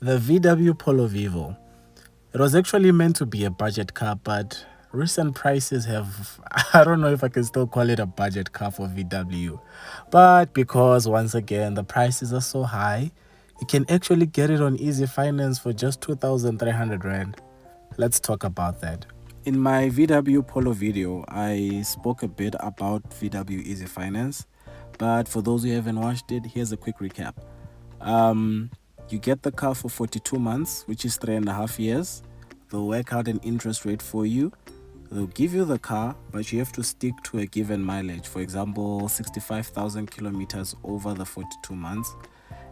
The VW Polo Vivo. It was actually meant to be a budget car, but recent prices have, I don't know if I can still call it a budget car for VW. But because once again, the prices are so high, you can actually get it on easy finance for just 2,300 Rand. Let's talk about that. In my VW Polo video, I spoke a bit about VW Easy Finance, but for those who haven't watched it, here's a quick recap. You get the car for 42 months, which is 3.5 years. They'll work out an interest rate for you. They'll give you the car, but you have to stick to a given mileage. For example, 65,000 kilometers over the 42 months.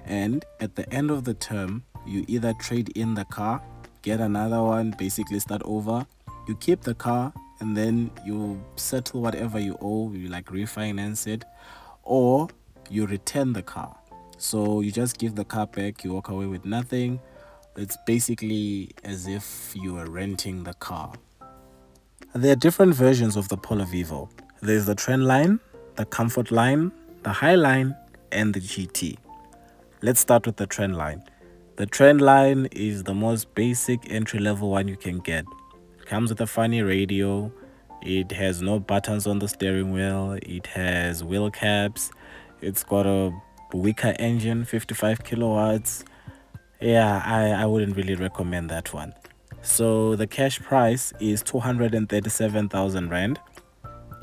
And at the end of the term, you either trade in the car, get another one, basically start over. You keep the car, and then you settle whatever you owe, you like refinance it, or you return the car. So you just give the car back, you walk away with nothing. It's basically as if you were renting the car. There are different versions of the Polo Vivo. There's the Trend line, the Comfort line, the High line, and the GT. Let's start with the Trend line. The Trend line is the most basic entry-level one you can get. It comes with a funny radio. It has no buttons on the steering wheel. It has wheel caps. It's got a weaker engine, 55 kilowatts. Yeah, I wouldn't really recommend that one. So the cash price is 237,000 Rand.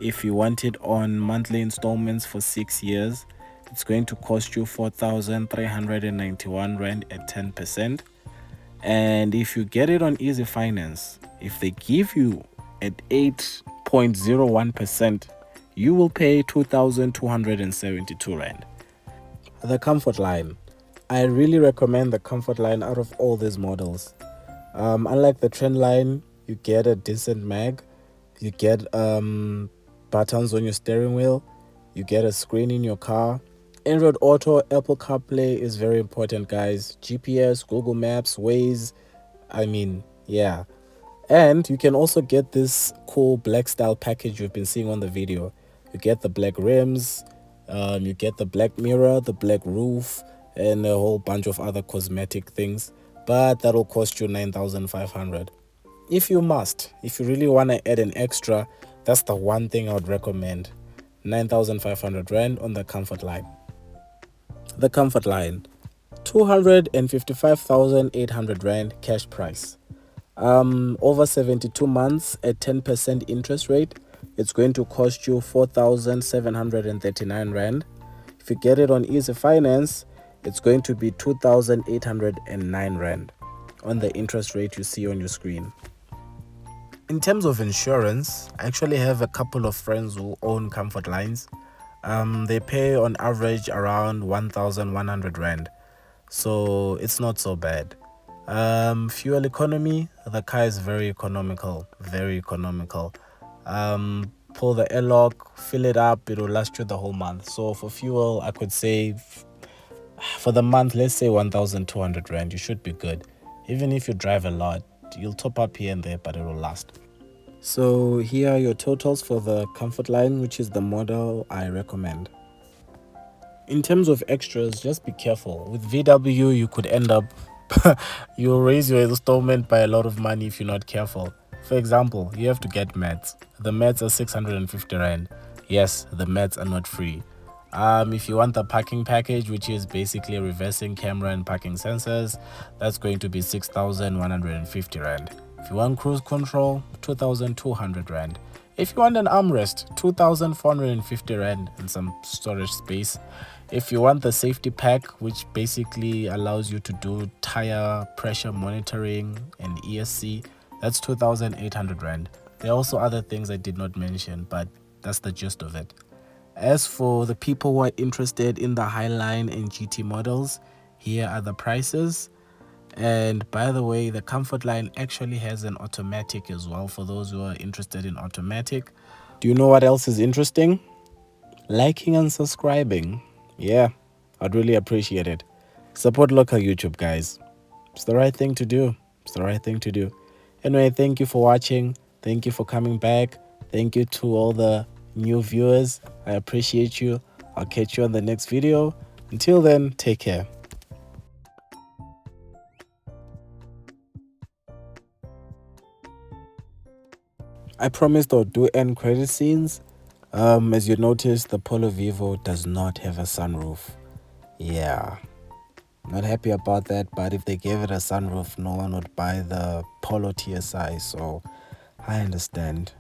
If you want it on monthly installments for 6 years, it's going to cost you 4,391 Rand at 10%. And if you get it on easy finance, if they give you at 8.01%, you will pay 2,272 Rand. The Comfort line. I really recommend the Comfort line out of all these models. Unlike the Trend line, you get a decent mag, you get buttons on your steering wheel, you get a screen in your car. Android Auto, Apple CarPlay is very important, guys. GPS, Google Maps, Waze, yeah. And you can also get this cool black style package you've been seeing on the video. You get the black rims, you get the black mirror, the black roof, and a whole bunch of other cosmetic things. But that'll cost you 9,500. If you really want to add an extra, that's the one thing I would recommend. 9,500 Rand on the Comfort line. The Comfort line, 255,800 Rand cash price. Over 72 months at 10% interest rate, it's going to cost you 4,739 Rand. If you get it on easy finance, it's going to be 2,809 Rand on the interest rate you see on your screen. In terms of insurance, I actually have a couple of friends who own Comfort lines. They pay on average around 1,100 Rand. So it's not so bad. Fuel economy, the car is very economical, very economical. Pull the airlock, fill it up, it will last you the whole month. So for fuel, I could say for the month, let's say 1,200 Rand, you should be good. Even if you drive a lot, you'll top up here and there, but it will last. So here are your totals for the Comfort line, which is the model I recommend. In terms of extras, just be careful. With VW, you could end up, you'll raise your installment by a lot of money if you're not careful. For example, you have to get mats. The mats are 650 Rand. Yes, the mats are not free. If you want the parking package, which is basically a reversing camera and parking sensors, that's going to be 6,150 Rand. If you want cruise control, 2,200 Rand. If you want an armrest, 2,450 Rand and some storage space. If you want the safety pack, which basically allows you to do tire pressure monitoring and ESC, that's 2,800 Rand. There are also other things I did not mention, but that's the gist of it. As for the people who are interested in the Highline and GT models, here are the prices. And by the way, the Comfort line actually has an automatic as well for those who are interested in automatic. Do you know what else is interesting? Liking and subscribing. Yeah, I'd really appreciate it. Support local YouTube, guys. It's the right thing to do. It's the right thing to do. Anyway, thank you for watching. Thank you for coming back. Thank you to all the new viewers. I appreciate you. I'll catch you on the next video. Until then, take care. I promised I'll do end credit scenes. As you notice, the Polo Vivo does not have a sunroof. Yeah, not happy about that, but if they gave it a sunroof, no one would buy the Polo TSI, so I understand.